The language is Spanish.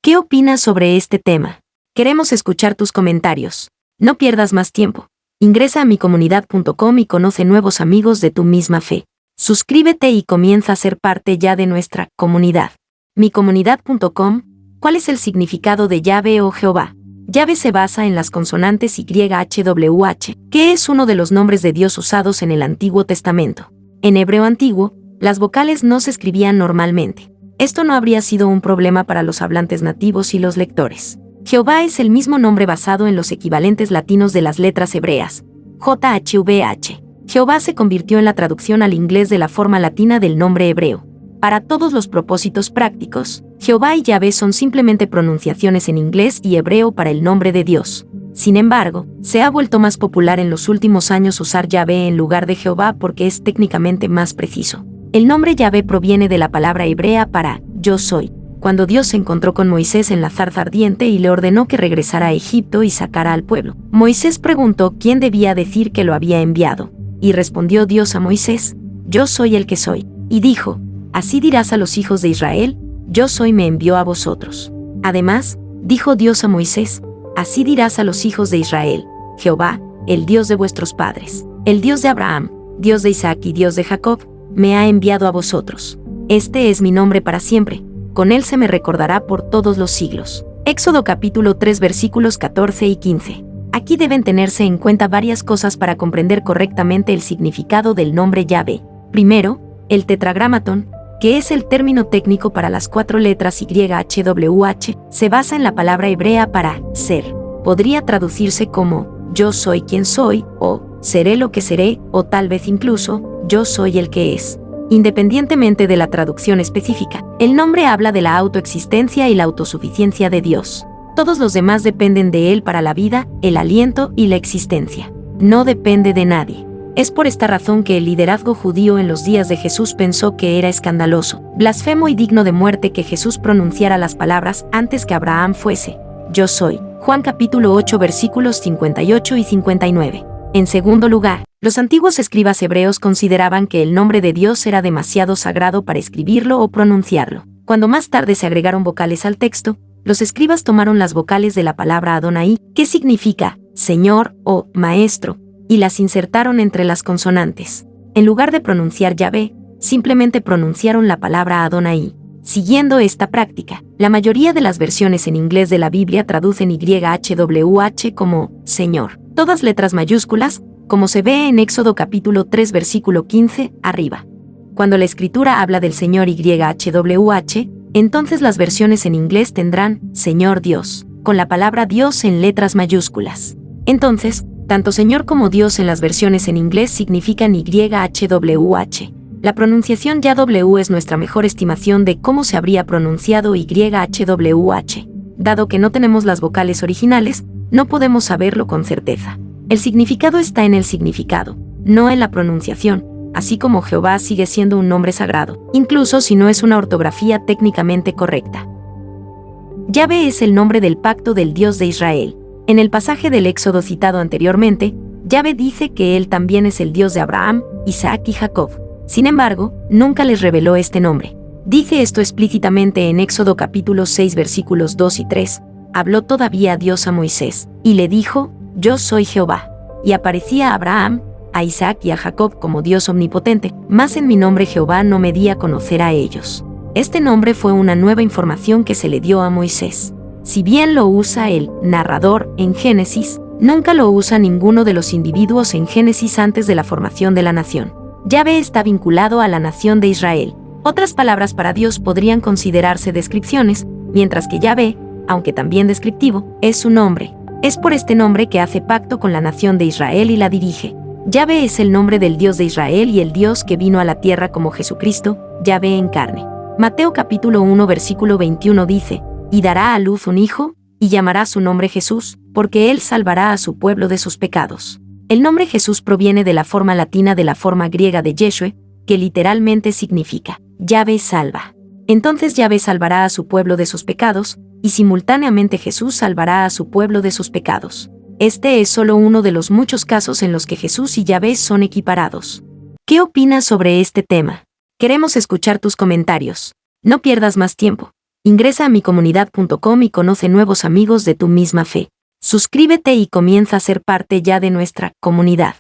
¿Qué opinas sobre este tema? Queremos escuchar tus comentarios. No pierdas más tiempo. Ingresa a micomunidad.com y conoce nuevos amigos de tu misma fe. Suscríbete y comienza a ser parte ya de nuestra comunidad. Micomunidad.com. ¿Cuál es el significado de Yahvé o Jehová? Yahvé se basa en las consonantes YHWH, que es uno de los nombres de Dios usados en el Antiguo Testamento. En hebreo antiguo, las vocales no se escribían normalmente. Esto no habría sido un problema para los hablantes nativos y los lectores. Jehová es el mismo nombre basado en los equivalentes latinos de las letras hebreas, JHVH. Jehová se convirtió en la traducción al inglés de la forma latina del nombre hebreo. Para todos los propósitos prácticos, Jehová y Yahvé son simplemente pronunciaciones en inglés y hebreo para el nombre de Dios. Sin embargo, se ha vuelto más popular en los últimos años usar Yahvé en lugar de Jehová porque es técnicamente más preciso. El nombre Yahvé proviene de la palabra hebrea para yo soy. Cuando Dios se encontró con Moisés en la zarza ardiente y le ordenó que regresara a Egipto y sacara al pueblo, Moisés preguntó quién debía decir que lo había enviado. Y respondió Dios a Moisés, yo soy el que soy. Y dijo, así dirás a los hijos de Israel, yo soy me envió a vosotros. Además, dijo Dios a Moisés, así dirás a los hijos de Israel, Jehová, el Dios de vuestros padres, el Dios de Abraham, Dios de Isaac y Dios de Jacob, me ha enviado a vosotros. Este es mi nombre para siempre, con él se me recordará por todos los siglos. Éxodo capítulo 3 versículos 14 y 15. Aquí deben tenerse en cuenta varias cosas para comprender correctamente el significado del nombre Yahvé. Primero, el tetragramatón, que es el término técnico para las 4 letras YHWH, se basa en la palabra hebrea para ser. Podría traducirse como yo soy quien soy, o seré lo que seré, o tal vez incluso yo soy el que es. Independientemente de la traducción específica, el nombre habla de la autoexistencia y la autosuficiencia de Dios. Todos los demás dependen de Él para la vida, el aliento y la existencia. No depende de nadie. Es por esta razón que el liderazgo judío en los días de Jesús pensó que era escandaloso, blasfemo y digno de muerte que Jesús pronunciara las palabras antes que Abraham fuese. Yo soy. Juan capítulo 8 versículos 58 y 59. En segundo lugar, los antiguos escribas hebreos consideraban que el nombre de Dios era demasiado sagrado para escribirlo o pronunciarlo. Cuando más tarde se agregaron vocales al texto, los escribas tomaron las vocales de la palabra Adonai, que significa Señor o Maestro, y las insertaron entre las consonantes. En lugar de pronunciar Yahvé, simplemente pronunciaron la palabra Adonai. Siguiendo esta práctica, la mayoría de las versiones en inglés de la Biblia traducen YHWH como Señor, todas letras mayúsculas, como se ve en Éxodo capítulo 3 versículo 15, arriba. Cuando la escritura habla del Señor YHWH, entonces las versiones en inglés tendrán Señor Dios, con la palabra Dios en letras mayúsculas. Entonces, tanto Señor como Dios en las versiones en inglés significan YHWH. La pronunciación YHWH es nuestra mejor estimación de cómo se habría pronunciado YHWH. Dado que no tenemos las vocales originales, no podemos saberlo con certeza. El significado está en el significado, no en la pronunciación, así como Jehová sigue siendo un nombre sagrado, incluso si no es una ortografía técnicamente correcta. Yahvé es el nombre del pacto del Dios de Israel. En el pasaje del Éxodo citado anteriormente, Yahvé dice que él también es el Dios de Abraham, Isaac y Jacob. Sin embargo, nunca les reveló este nombre. Dice esto explícitamente en Éxodo capítulo 6 versículos 2 y 3. Habló todavía Dios a Moisés, y le dijo, yo soy Jehová. Y aparecía a Abraham, a Isaac y a Jacob como Dios omnipotente, mas en mi nombre Jehová no me di a conocer a ellos. Este nombre fue una nueva información que se le dio a Moisés. Si bien lo usa el narrador en Génesis, nunca lo usa ninguno de los individuos en Génesis antes de la formación de la nación. Yahvé está vinculado a la nación de Israel. Otras palabras para Dios podrían considerarse descripciones, mientras que Yahvé, aunque también descriptivo, es su nombre. Es por este nombre que hace pacto con la nación de Israel y la dirige. Yahvé es el nombre del Dios de Israel y el Dios que vino a la tierra como Jesucristo, Yahvé en carne. Mateo capítulo 1 versículo 21 dice, y dará a luz un hijo, y llamará su nombre Jesús, porque él salvará a su pueblo de sus pecados. El nombre Jesús proviene de la forma latina de la forma griega de Yeshua, que literalmente significa Yahvé salva. Entonces Yahvé salvará a su pueblo de sus pecados, y simultáneamente Jesús salvará a su pueblo de sus pecados. Este es solo uno de los muchos casos en los que Jesús y Yahvé son equiparados. ¿Qué opinas sobre este tema? Queremos escuchar tus comentarios. No pierdas más tiempo. Ingresa a micomunidad.com y conoce nuevos amigos de tu misma fe. Suscríbete y comienza a ser parte ya de nuestra comunidad.